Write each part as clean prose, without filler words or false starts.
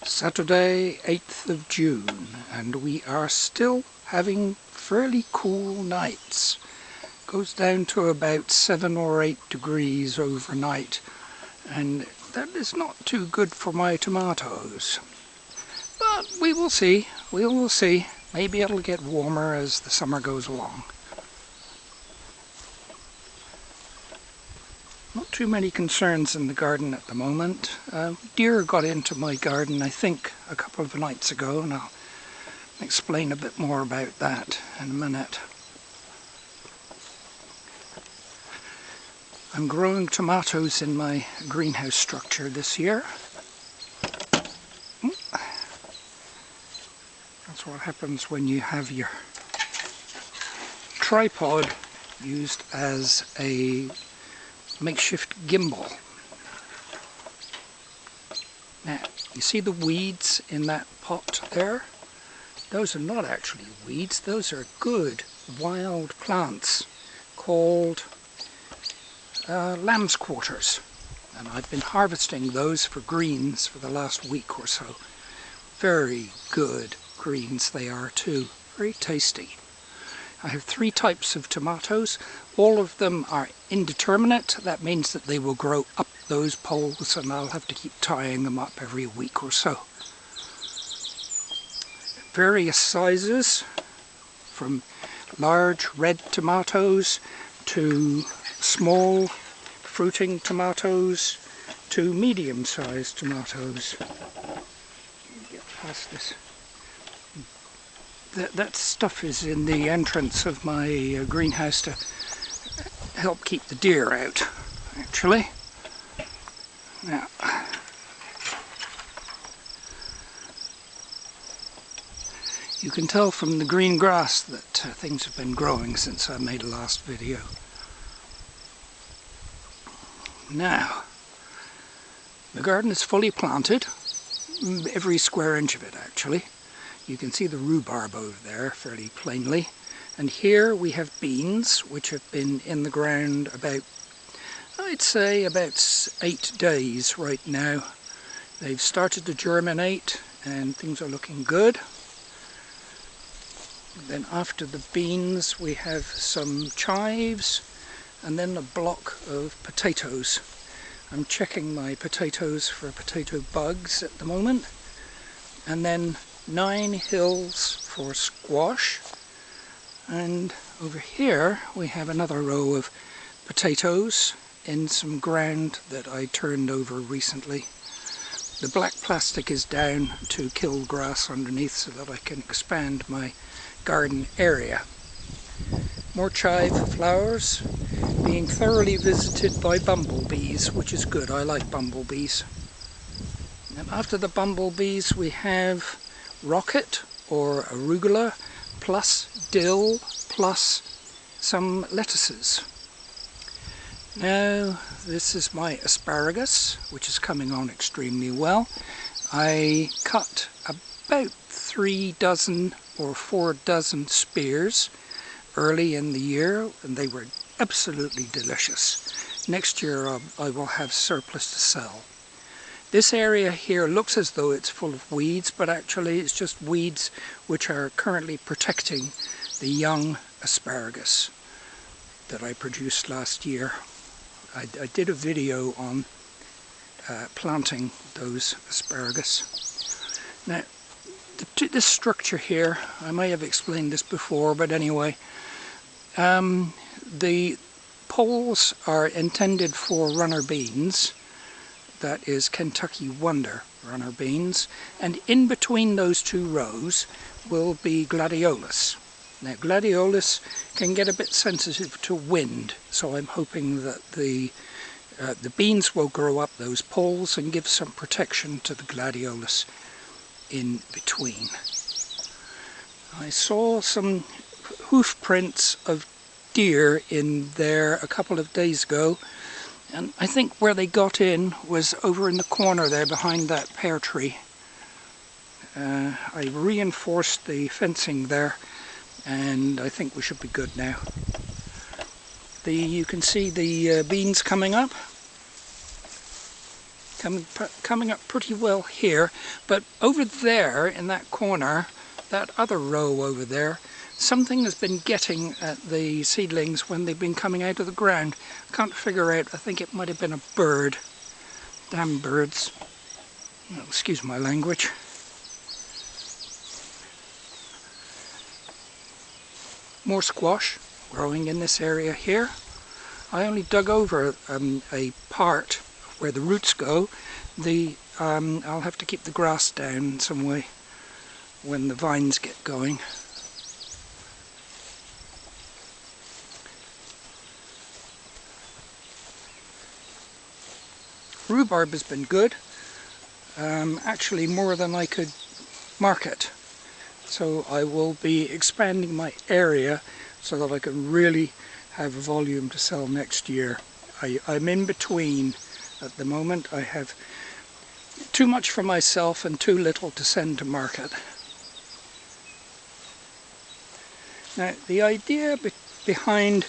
Saturday 8th of June, and we are still having fairly cool nights. Goes down to about 7 or 8 degrees overnight, and that is not too good for my tomatoes. But we will see, Maybe it'll get warmer as the summer goes along. Not too many concerns in the garden at the moment. Deer got into my garden, I think, a couple of nights ago, and I'll explain a bit more about that in a minute. I'm growing tomatoes in my greenhouse structure this year. That's what happens when you have your tripod used as a makeshift gimbal. Now, you see the weeds in that pot there? Those are not actually weeds, those are good wild plants called lamb's quarters. And I've been harvesting those for greens for the last week or so. Very good greens they are too, very tasty. I have 3 types of tomatoes. All of them are indeterminate. That means that they will grow up those poles and I'll have to keep tying them up every week or so. Various sizes, from large red tomatoes to small fruiting tomatoes to medium-sized tomatoes. Get past this. That stuff is in the entrance of my greenhouse to help keep the deer out, actually. Now, you can tell from the green grass that things have been growing since I made the last video. Now, the garden is fully planted, every square inch of it actually. You can see the rhubarb over there fairly plainly. And here we have beans, which have been in the ground about, I'd say, about 8 days right now. They've started to germinate and things are looking good. Then after the beans we have some chives and then a block of potatoes. I'm checking my potatoes for potato bugs at the moment. And then 9 hills for squash, and over here we have another row of potatoes in some ground that I turned over recently. The black plastic is down to kill grass underneath so that I can expand my garden area. More chive flowers, being thoroughly visited by bumblebees, which is good. I like bumblebees. And after the bumblebees we have rocket or arugula plus dill plus some lettuces. Now this is my asparagus, which is coming on extremely well. I cut about 3 dozen or 4 dozen spears early in the year and they were absolutely delicious. Next year I will have surplus to sell. This area here looks as though it's full of weeds, but actually it's just weeds which are currently protecting the young asparagus that I produced last year. I did a video on planting those asparagus. Now, this structure here, I may have explained this before, but anyway, the poles are intended for runner beans. That is Kentucky Wonder runner beans, and in between those 2 rows will be gladiolus. Now gladiolus can get a bit sensitive to wind, so I'm hoping that the beans will grow up those poles and give some protection to the gladiolus in between. I saw some hoof prints of deer in there a couple of days ago. And I think where they got in was over in the corner there behind that pear tree. I reinforced the fencing there and I think we should be good now. You can see the beans coming up. coming up pretty well here, but over there in that corner, that other row over there, something has been getting at the seedlings when they've been coming out of the ground. Can't figure out, I think it might have been a bird. Damn birds. Oh, excuse my language. More squash growing in this area here. I only dug over a part where the roots go. I'll have to keep the grass down some way when the vines get going. Rhubarb has been good, actually more than I could market. So I will be expanding my area so that I can really have volume to sell next year. I'm in between at the moment. I have too much for myself and too little to send to market. Now the idea behind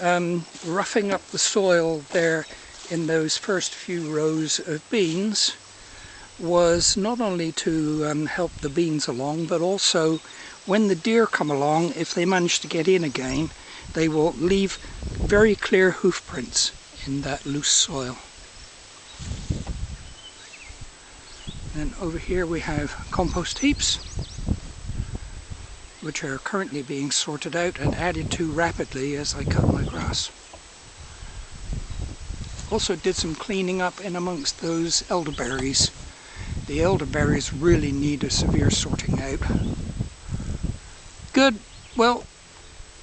roughing up the soil there in those first few rows of beans was not only to help the beans along, but also when the deer come along, if they manage to get in again, they will leave very clear hoof prints in that loose soil. And over here we have compost heaps, which are currently being sorted out and added to rapidly as I cut my grass. Also did some cleaning up in amongst those elderberries. The elderberries really need a severe sorting out. Good. Well,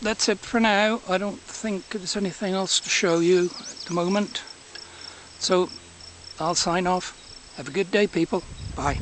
that's it for now. I don't think there's anything else to show you at the moment. So I'll sign off. Have a good day, people. Bye.